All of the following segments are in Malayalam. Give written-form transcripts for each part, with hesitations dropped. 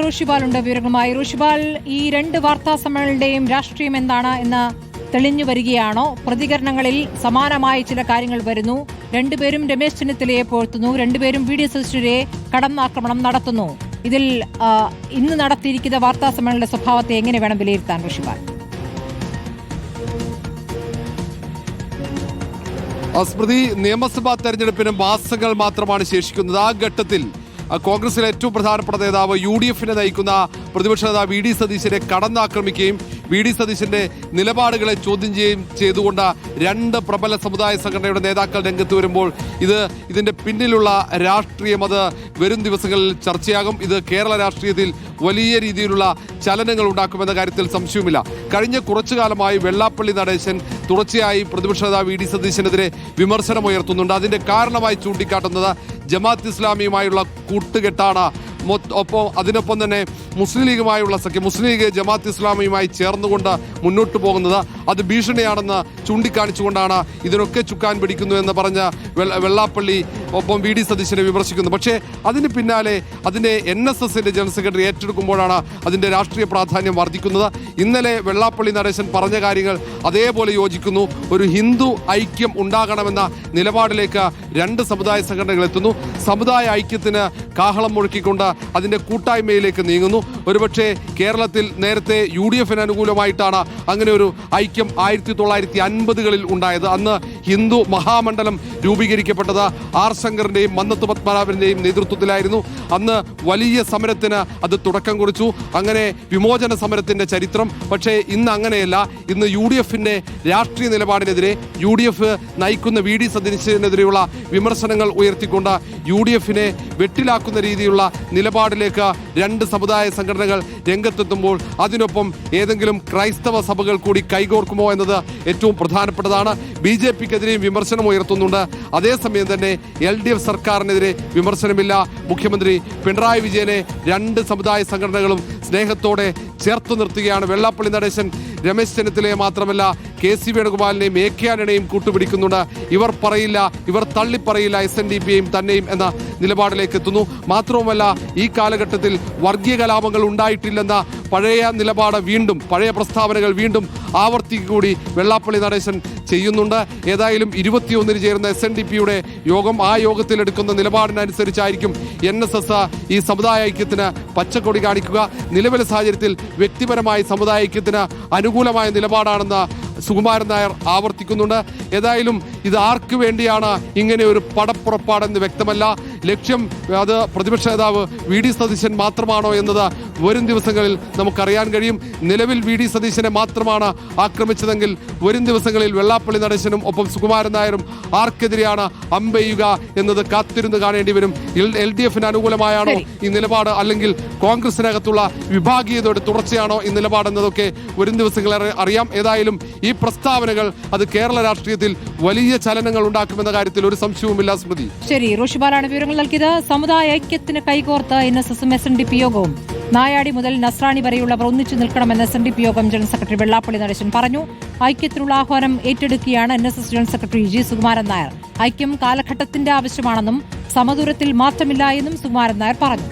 റോഷിബാലുണ്ട് വിവരങ്ങളുമായി. റോഷിബാൽ, ഈ രണ്ട് വാർത്താ സമ്മേളനങ്ങളുടെയും രാഷ്ട്രീയം എന്താണ് എന്ന് തെളിഞ്ഞു വരികയാണോ? പ്രതികരണങ്ങളിൽ സമാനമായ ചില കാര്യങ്ങൾ വരുന്നു. രണ്ടുപേരും രമേശ് ചെന്നിത്തലയെ പോഴ്ത്തുന്നു, രണ്ടുപേരും വി ഡി സതീശനെ കടന്നാക്രമണം നടത്തുന്നു. ഇതിൽ ഇന്ന് നടത്തിയിരിക്കുന്ന വാർത്താ സമ്മേളനങ്ങളുടെ സ്വഭാവത്തെ എങ്ങനെ വേണം വിലയിരുത്താൻ റോഷിബാൽ? സ്മൃതി, നിയമസഭാ തെരഞ്ഞെടുപ്പിന് മാസങ്ങൾ മാത്രമാണ് ശേഷിക്കുന്നത്. ആ ഘട്ടത്തിൽ കോൺഗ്രസിലെ ഏറ്റവും പ്രധാനപ്പെട്ട നേതാവ് UDF നയിക്കുന്ന പ്രതിപക്ഷ നേതാവ് വി ഡി സതീശനെ കടന്നാക്രമിക്കുകയും വി ഡി സതീശന്റെ നിലപാടുകളെ ചോദ്യം ചെയ്യുകയും ചെയ്തുകൊണ്ട് രണ്ട് പ്രബല സമുദായ സംഘടനയുടെ നേതാക്കൾ രംഗത്ത് വരുമ്പോൾ ഇതിന്റെ പിന്നിലുള്ള രാഷ്ട്രീയം അത് വരും ദിവസങ്ങളിൽ ചർച്ചയാകും. ഇത് കേരള രാഷ്ട്രീയത്തിൽ വലിയ രീതിയിലുള്ള ചലനങ്ങൾ ഉണ്ടാക്കുമെന്ന കാര്യത്തിൽ സംശയവുമില്ല. കഴിഞ്ഞ കുറച്ചു കാലമായി വെള്ളാപ്പള്ളി നടേശൻ തുടർച്ചയായി പ്രതിപക്ഷ നേതാവ് വി ഡി സതീശനെതിരെ വിമർശനമുയർത്തുന്നുണ്ട്. അതിന്റെ കാരണമായി ചൂണ്ടിക്കാട്ടുന്നത് ജമാഅത്ത് ഇസ്ലാമിയുമായുള്ള കൂട്ടുകെട്ടാണ്. അതിനൊപ്പം തന്നെ മുസ്ലിം ലീഗുമായുള്ള സഖ്യം, മുസ്ലിം ലീഗ് ജമാഅത്ത് ഇസ്ലാമിയുമായി ചേർന്നുകൊണ്ട് മുന്നോട്ട് പോകുന്നത് അത് ഭീഷണിയാണെന്ന് ചൂണ്ടിക്കാണിച്ചുകൊണ്ടാണ് ഇതിനൊക്കെ ചുക്കാൻ പിടിക്കുന്നു എന്ന് പറഞ്ഞ വെള്ളാപ്പള്ളി ഒപ്പം വി ഡി സതീശനെ വിമർശിക്കുന്നു. പക്ഷേ അതിന് പിന്നാലെ അതിൻ്റെ NSSന്റെ ജനറൽ സെക്രട്ടറി ഏറ്റെടുക്കുമ്പോഴാണ് അതിൻ്റെ രാഷ്ട്രീയ പ്രാധാന്യം വർദ്ധിക്കുന്നത്. ഇന്നലെ വെള്ളാപ്പള്ളി നടേശൻ പറഞ്ഞ കാര്യങ്ങൾ അതേപോലെ യോജിക്കുന്നു. ഒരു ഹിന്ദു ഐക്യം ഉണ്ടാകണമെന്ന നിലപാടിലേക്ക് രണ്ട് സമുദായ സംഘടനകൾ എത്തുന്നു. സമുദായ ഐക്യത്തിന് കാഹളം മുഴക്കിക്കൊണ്ട് അതിൻ്റെ കൂട്ടായ്മയിലേക്ക് നീങ്ങുന്നു. ഒരുപക്ഷെ കേരളത്തിൽ നേരത്തെ UDF അനുകൂലമായിട്ടാണ് അങ്ങനെ ഒരു ഐക്യം 1950കളിൽ ഉണ്ടായത്. അന്ന് ഹിന്ദു മഹാമണ്ഡലം രൂപീകരിക്കപ്പെട്ടത് R ശങ്കറിന്റെയും മന്നത്ത് പത്മനാഭന്റെയും നേതൃത്വത്തിലായിരുന്നു. അന്ന് വലിയ സമരത്തിന് അത് തുടക്കം കുറിച്ചു. അങ്ങനെ വിമോചന സമരത്തിന്റെ ചരിത്രം. പക്ഷേ ഇന്ന് അങ്ങനെയല്ല. ഇന്ന് UDFന്റെ രാഷ്ട്രീയ നിലപാടിനെതിരെ UDF നയിക്കുന്ന വി ഡി സതീശനെതിരെയുള്ള വിമർശനങ്ങൾ ഉയർത്തിക്കൊണ്ട് UDFനെ വെട്ടിലാക്കുന്ന രീതിയിലുള്ള നിലപാടിലേക്ക് രണ്ട് സമുദായ സംഘടനകൾ രംഗത്തെത്തുമ്പോൾ അതിനൊപ്പം ഏതെങ്കിലും ക്രൈസ്തവ സഭകൾ കൂടി കൈകോർക്കുമോ എന്നത് ഏറ്റവും പ്രധാനപ്പെട്ടതാണ്. BJPക്കെതിരെയും വിമർശനം ഉയർത്തുന്നുണ്ട്. അതേസമയം തന്നെ LDF സർക്കാരിനെതിരെ വിമർശനമില്ല. മുഖ്യമന്ത്രി പിണറായി വിജയനെ രണ്ട് സമുദായ സംഘടനകളും സ്നേഹത്തോടെ ചേർത്ത് നിർത്തുകയാണ്. വെള്ളാപ്പള്ളി നടേശൻ രമേശ് ചെന്നിത്തലയെ മാത്രമല്ല KC വേണുഗോപാലിനെയും AK ആന്റണിയെയും കൂട്ടുപിടിക്കുന്നുണ്ട്. ഇവർ പറയില്ല, ഇവർ തള്ളിപ്പറയില്ല SNDPയെയും തന്നെയും എന്ന നിലപാടിലേക്ക് എത്തുന്നു. മാത്രവുമല്ല, ഈ കാലഘട്ടത്തിൽ വർഗീയ കലാപങ്ങൾ ഉണ്ടായിട്ടില്ലെന്ന പഴയ നിലപാട് വീണ്ടും, പഴയ പ്രസ്താവനകൾ വീണ്ടും ആവർത്തിക്കൂടി വെള്ളാപ്പള്ളി നടേശൻ ചെയ്യുന്നുണ്ട്. ഏതായാലും 21-ന് ചേരുന്ന SNDPയുടെ യോഗം, ആ യോഗത്തിൽ എടുക്കുന്ന നിലപാടിനനുസരിച്ചായിരിക്കും NSS ഈ സമുദായ ഐക്യത്തിന് പച്ചക്കൊടി കാണിക്കുക. നിലവിലെ സാഹചര്യത്തിൽ വ്യക്തിപരമായി സമുദായ ഐക്യത്തിന് അനുകൂലമായ നിലപാടാണെന്ന് സുകുമാരൻ നായർ ആവർത്തിക്കുന്നുണ്ട്. ഏതായാലും ഇത് ആർക്ക് വേണ്ടിയാണ് ഇങ്ങനെ ഒരു പടപ്പുറപ്പാടെന്ന് വ്യക്തമല്ല. ലക്ഷ്യം അത് പ്രതിപക്ഷ നേതാവ് വി ഡി സതീശൻ മാത്രമാണോ എന്നത് വരും ദിവസങ്ങളിൽ നമുക്കറിയാൻ കഴിയും. നിലവിൽ വി ഡി സതീശനെ മാത്രമാണ് ആക്രമിച്ചതെങ്കിൽ വരും ദിവസങ്ങളിൽ വെള്ളാപ്പള്ളി നടേശനും ഒപ്പം സുകുമാരൻ നായരും ആർക്കെതിരെയാണ് അമ്പെയ്യുക എന്നത് കാത്തിരുന്ന് കാണേണ്ടി വരും. LDFന് അനുകൂലമായാണോ ഈ നിലപാട്, അല്ലെങ്കിൽ കോൺഗ്രസിനകത്തുള്ള വിഭാഗീയതയുടെ തുടർച്ചയാണോ ഈ നിലപാടെന്നതൊക്കെ വരും ദിവസങ്ങളിൽ അറിയാം. ഏതായാലും ഈ പ്രസ്താവനകൾ അത് കേരള രാഷ്ട്രീയത്തിൽ വലിയ ചലനങ്ങൾ ഉണ്ടാക്കുമെന്ന കാര്യത്തിൽ ഒരു സംശയവുമില്ല. സ്മൃതി, ശരി. റോഷിബാലാണ് വിവരങ്ങൾ നൽകിയത്. സമുദായ ഐക്യത്തിന് കൈകോർത്ത് NSSും SNDP യോഗവും. നായാടി മുതൽ നസ്രാണി വരെയുള്ളവർ ഒന്നിച്ചു നിൽക്കണമെന്ന് SNDP യോഗം ജനറൽ സെക്രട്ടറി വെള്ളാപ്പള്ളി നടേശൻ പറഞ്ഞു. ഐക്യത്തിനുള്ള ആഹ്വാനം ഏറ്റെടുക്കുകയാണ് NSS general secretary G Sukumaran Nair. ഐക്യം കാലഘട്ടത്തിന്റെ ആവശ്യമാണെന്നും സമദൂരത്തിൽ മാറ്റമില്ല എന്നും സുകുമാരൻ നായർ പറഞ്ഞു.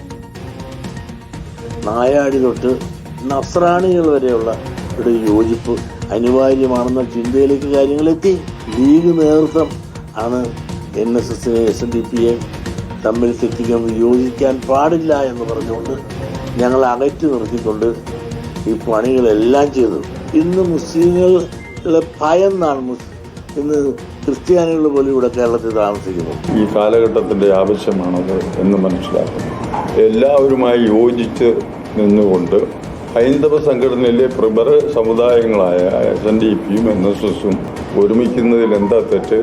നായാടി തൊട്ട് നസ്രാണികൾ വരെയുള്ള ഒരു യോജിപ്പ് അനിവാര്യമാണെന്ന ചിന്തയിലേക്ക് കാര്യങ്ങളെത്തി. ലീഗ് നേതൃത്വം ആണ് NSSനെ SNDPയെ തമ്മിൽ തെറ്റിക്കാൻ യോജിക്കാൻ പാടില്ല എന്ന് പറഞ്ഞുകൊണ്ട് ഞങ്ങൾ അകറ്റി നിർത്തിക്കൊണ്ട് ഈ പണികളെല്ലാം ചെയ്തു. ഇന്ന് മുസ്ലിങ്ങളെ ഭയന്നാണ് ഇന്ന് ക്രിസ്ത്യാനികൾ പോലും ഇവിടെ കേരളത്തിൽ താമസിക്കുന്നു. ഈ കാലഘട്ടത്തിൻ്റെ ആവശ്യമാണത് എന്ന് മനസ്സിലാക്കുന്നു. എല്ലാവരുമായി യോജിച്ച് നിന്നുകൊണ്ട് ഹൈന്ദവ സംഘടനയിലെ പ്രബല സമുദായങ്ങളായ SNDPയും NSSും ഒരുമിക്കുന്നതിൽ എന്താ തെറ്റ്?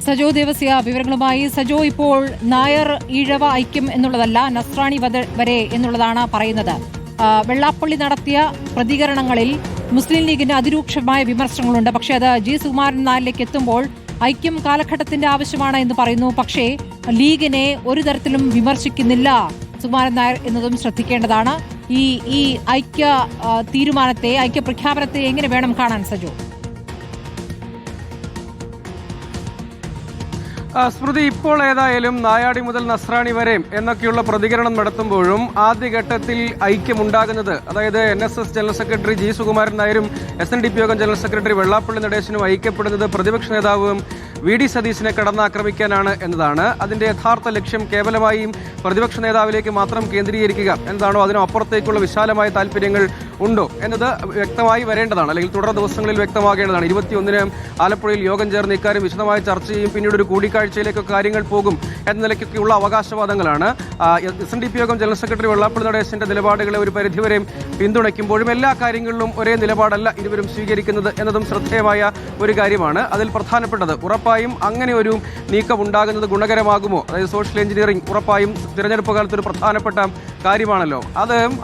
സജോ ദേവസ്യ വിവരങ്ങളുമായി. സജോ, ഇപ്പോൾ നായർ ഈഴവ ഐക്യം എന്നുള്ളതല്ല, നസ്രാണി വരെ എന്നുള്ളതാണ് പറയുന്നത്. വെള്ളാപ്പള്ളി നടത്തിയ പ്രതികരണങ്ങളിൽ മുസ്ലിം ലീഗിന് അതിരൂക്ഷമായ വിമർശനങ്ങളുണ്ട്. പക്ഷേ അത് G സുകുമാരൻ നായരിലേക്ക് എത്തുമ്പോൾ ഐക്യം കാലഘട്ടത്തിന്റെ ആവശ്യമാണ് എന്ന് പറയുന്നു. പക്ഷേ ലീഗിനെ ഒരു തരത്തിലും വിമർശിക്കുന്നില്ല സുകുമാരൻ നായർ എന്നതും ശ്രദ്ധിക്കേണ്ടതാണ്. ഈ ഐക്യ തീരുമാനത്തെ, ഐക്യ പ്രഖ്യാപനത്തെ എങ്ങനെ വേണം കാണാൻ സജോ? സ്മൃതി, ഇപ്പോൾ ഏതായാലും നായാടി മുതൽ നസ്രാണി വരെ എന്നൊക്കെയുള്ള പ്രതികരണം നടത്തുമ്പോഴും ആദ്യഘട്ടത്തിൽ ഐക്യമുണ്ടാകുന്നത്, അതായത് NSS general secretary G Sukumaran നായരും SNDP യോഗം ജനറൽ സെക്രട്ടറി വെള്ളാപ്പള്ളി നടേശനും ഐക്യപ്പെടുന്നത് പ്രതിപക്ഷ നേതാവും VD സതീശനെ കടന്നാക്രമിക്കാനാണ് എന്നതാണ്. അതിന്റെ യഥാർത്ഥ ലക്ഷ്യം കേവലമായും പ്രതിപക്ഷ നേതാവിലേക്ക് മാത്രം കേന്ദ്രീകരിക്കുക എന്നതാണോ, അതിനും അപ്പുറത്തേക്കുള്ള വിശാലമായ താല്പര്യങ്ങൾ ഉണ്ടോ എന്നത് വ്യക്തമായി വരേണ്ടതാണ്, അല്ലെങ്കിൽ തുടർ ദിവസങ്ങളിൽ വ്യക്തമാകേണ്ടതാണ്. 21-ന് ആലപ്പുഴയിൽ യോഗം ചേർന്ന് ഇക്കാര്യം വിശദമായി ചർച്ച ചെയ്യും, പിന്നീട് ഒരു കൂടിക്കാഴ്ചയിലേക്കൊക്കെ കാര്യങ്ങൾ പോകും എന്ന നിലയ്ക്കൊക്കെയുള്ള അവകാശവാദങ്ങളാണ്. SNDP യോഗം ജനറൽ സെക്രട്ടറി വെള്ളാപ്പള്ളി നടേശന്റെ നിലപാടുകളെ ഒരു പരിധിവരെയും പിന്തുണയ്ക്കുമ്പോഴും എല്ലാ കാര്യങ്ങളിലും ഒരേ നിലപാടല്ല ഇരുവരും സ്വീകരിക്കുന്നത് എന്നതും ശ്രദ്ധേയമായ ഒരു കാര്യമാണ്. അതിൽ പ്രധാനപ്പെട്ടത് ഉറപ്പായും അങ്ങനെ ഒരു നീക്കം ഉണ്ടാകുന്നത് ഗുണകരമാകുമോ, അതായത് സോഷ്യൽ എഞ്ചിനീയറിംഗ് ഉറപ്പായും തിരഞ്ഞെടുപ്പ് കാലത്ത് ഒരു പ്രധാനപ്പെട്ട കാര്യമാണല്ലോ,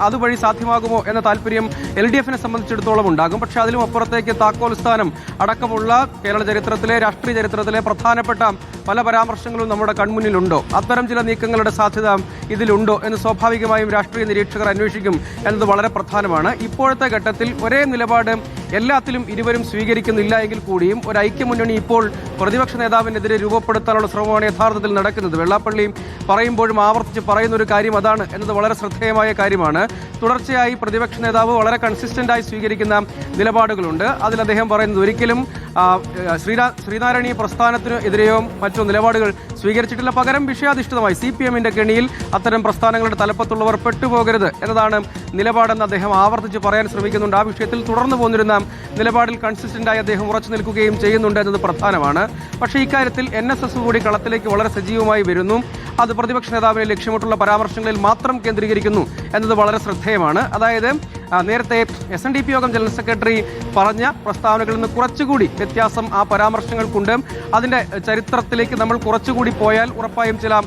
അതുവഴി സാധ്യമാകുമോ എന്ന താല്പര്യം LDF-നെ സംബന്ധിച്ചിടത്തോളം ഉണ്ടാകും. പക്ഷേ അതിലും അപ്പുറത്തേക്ക് താക്കോൽ സ്ഥാനം അടക്കമുള്ള കേരള ചരിത്രത്തിലെ, രാഷ്ട്രീയ ചരിത്രത്തിലെ പ്രധാനപ്പെട്ട പല പരാമർശങ്ങളും നമ്മുടെ കൺമുന്നിലുണ്ടോ, അത്തരം ചില നീക്കങ്ങളുടെ സാധ്യത ഇതിലുണ്ടോ എന്ന് സ്വാഭാവികമായും രാഷ്ട്രീയ നിരീക്ഷകർ അന്വേഷിക്കും എന്നത് വളരെ പ്രധാനമാണ്. ഇപ്പോഴത്തെ ഘട്ടത്തിൽ ഒരേ നിലപാട് എല്ലാത്തിലും ഇരുവരും സ്വീകരിക്കുന്നില്ല എങ്കിൽ കൂടിയും ഒരു ഐക്യമുന്നണി ഇപ്പോൾ പ്രതിപക്ഷ നേതാവിനെതിരെ രൂപപ്പെടുത്താനുള്ള ശ്രമമാണ് യഥാർത്ഥത്തിൽ നടക്കുന്നത്. വെള്ളാപ്പള്ളി പറയുമ്പോഴും ആവർത്തിച്ച് പറയുന്ന ഒരു കാര്യം അതാണ് എന്നത് വളരെ ശ്രദ്ധേയമായ കാര്യമാണ്. തുടർച്ചയായി പ്രതിപക്ഷ നേതാവ് വളരെ കൺസിസ്റ്റന്റായി സ്വീകരിക്കുന്ന നിലപാടുകളുണ്ട്. അതിൽ അദ്ദേഹം പറയുന്നത് ഒരിക്കലും ശ്രീനാരായണീയ പ്രസ്ഥാനത്തിന് എതിരെയോ മറ്റോ നിലപാടുകൾ സ്വീകരിച്ചിട്ടില്ല, പകരം വിഷയാധിഷ്ഠിതമായി CPM-ന്റെ കെണിയിൽ അത്തരം പ്രസ്ഥാനങ്ങളുടെ തലപ്പത്തുള്ളവർ പെട്ടുപോകരുത് എന്നതാണ് നിലപാടെന്ന് അദ്ദേഹം ആവർത്തിച്ച് പറയാൻ ശ്രമിക്കുന്നുണ്ട്. ആ വിഷയത്തിൽ തുടർന്നു പോന്നിരുന്ന നിലപാടിൽ കൺസിസ്റ്റന്റായി അദ്ദേഹം ഉറച്ചു നിൽക്കുകയും ചെയ്യുന്നുണ്ട് എന്നത് പ്രധാനമാണ്. പക്ഷേ ഇക്കാര്യത്തിൽ NSS കൂടി കളത്തിലേക്ക് വളരെ സജീവമായി വരുന്നു. അത് പ്രതിപക്ഷ നേതാവിനെ ലക്ഷ്യമിട്ടുള്ള പരാമർശങ്ങളിൽ മാത്രം കേന്ദ്രീകരിക്കുന്നു എന്നത് വളരെ ശ്രദ്ധേയമാണ്. അതായത് നേരത്തെ SNDP യോഗം ജനറൽ സെക്രട്ടറി പറഞ്ഞ പ്രസ്താവനകളിൽ നിന്ന് കുറച്ചുകൂടി വ്യത്യാസം ആ പരാമർശങ്ങൾക്കുണ്ട്. അതിന്റെ ചരിത്രത്തിലേക്ക് നമ്മൾ കുറച്ചുകൂടി പോയാൽ ഉറപ്പായും ചില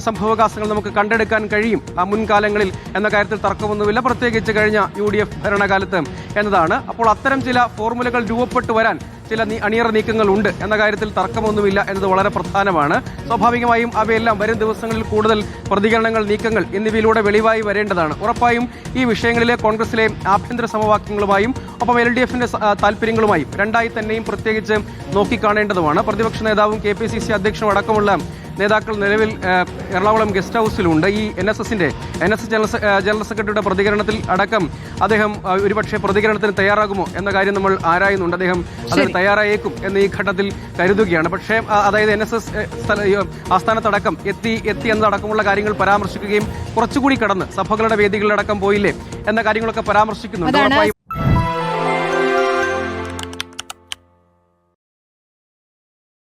സംഭവവികാസങ്ങൾ നമുക്ക് കണ്ടെടുക്കാൻ കഴിയും മുൻകാലങ്ങളിൽ എന്ന കാര്യത്തിൽ തർക്കമൊന്നുമില്ല, പ്രത്യേകിച്ച് കഴിഞ്ഞ UDF ഭരണകാലത്ത് എന്നതാണ്. അപ്പോൾ അത്തരം ചില ഫോർമുലകൾ രൂപപ്പെട്ടു വരാൻ ചില അണിയറ നീക്കങ്ങൾ ഉണ്ട് എന്ന കാര്യത്തിൽ തർക്കമൊന്നുമില്ല എന്നത് വളരെ പ്രധാനമാണ്. സ്വാഭാവികമായും അവയെല്ലാം വരും ദിവസങ്ങളിൽ കൂടുതൽ പ്രതികരണങ്ങൾ, നീക്കങ്ങൾ എന്നിവയിലൂടെ വെളിവായി വരേണ്ടതാണ്. ഉറപ്പായും ഈ വിഷയങ്ങളിലെ കോൺഗ്രസിലെ ആഭ്യന്തര സമവാക്യങ്ങളുമായും ഒപ്പം LDF-ന്റെ താല്പര്യങ്ങളുമായും രണ്ടായി തന്നെയും പ്രത്യേകിച്ച് നോക്കിക്കാണേണ്ടതുമാണ്. പ്രതിപക്ഷ നേതാവും KPCC അധ്യക്ഷനും അടക്കമുള്ള നേതാക്കൾ നിലവിൽ എറണാകുളം ഗസ്റ്റ് ഹൗസിലുണ്ട്. ഈ NSS ജനറൽ സെക്രട്ടറിയുടെ പ്രതികരണത്തിൽ അടക്കം അദ്ദേഹം ഒരുപക്ഷെ പ്രതികരണത്തിന് തയ്യാറാകുമോ എന്ന കാര്യം നമ്മൾ ആരായുന്നുണ്ട്. അദ്ദേഹം അതിന് തയ്യാറായേക്കും എന്ന് ഈ ഘട്ടത്തിൽ കരുതുകയാണ്. പക്ഷേ അതായത് NSS ആസ്ഥാനത്തടക്കം എത്തി എന്നതടക്കമുള്ള കാര്യങ്ങൾ പരാമർശിക്കുകയും കുറച്ചുകൂടി കടന്ന് സഭകളുടെ വേദികളിലടക്കം പോയില്ലേ എന്ന കാര്യങ്ങളൊക്കെ പരാമർശിക്കുന്നുണ്ട്.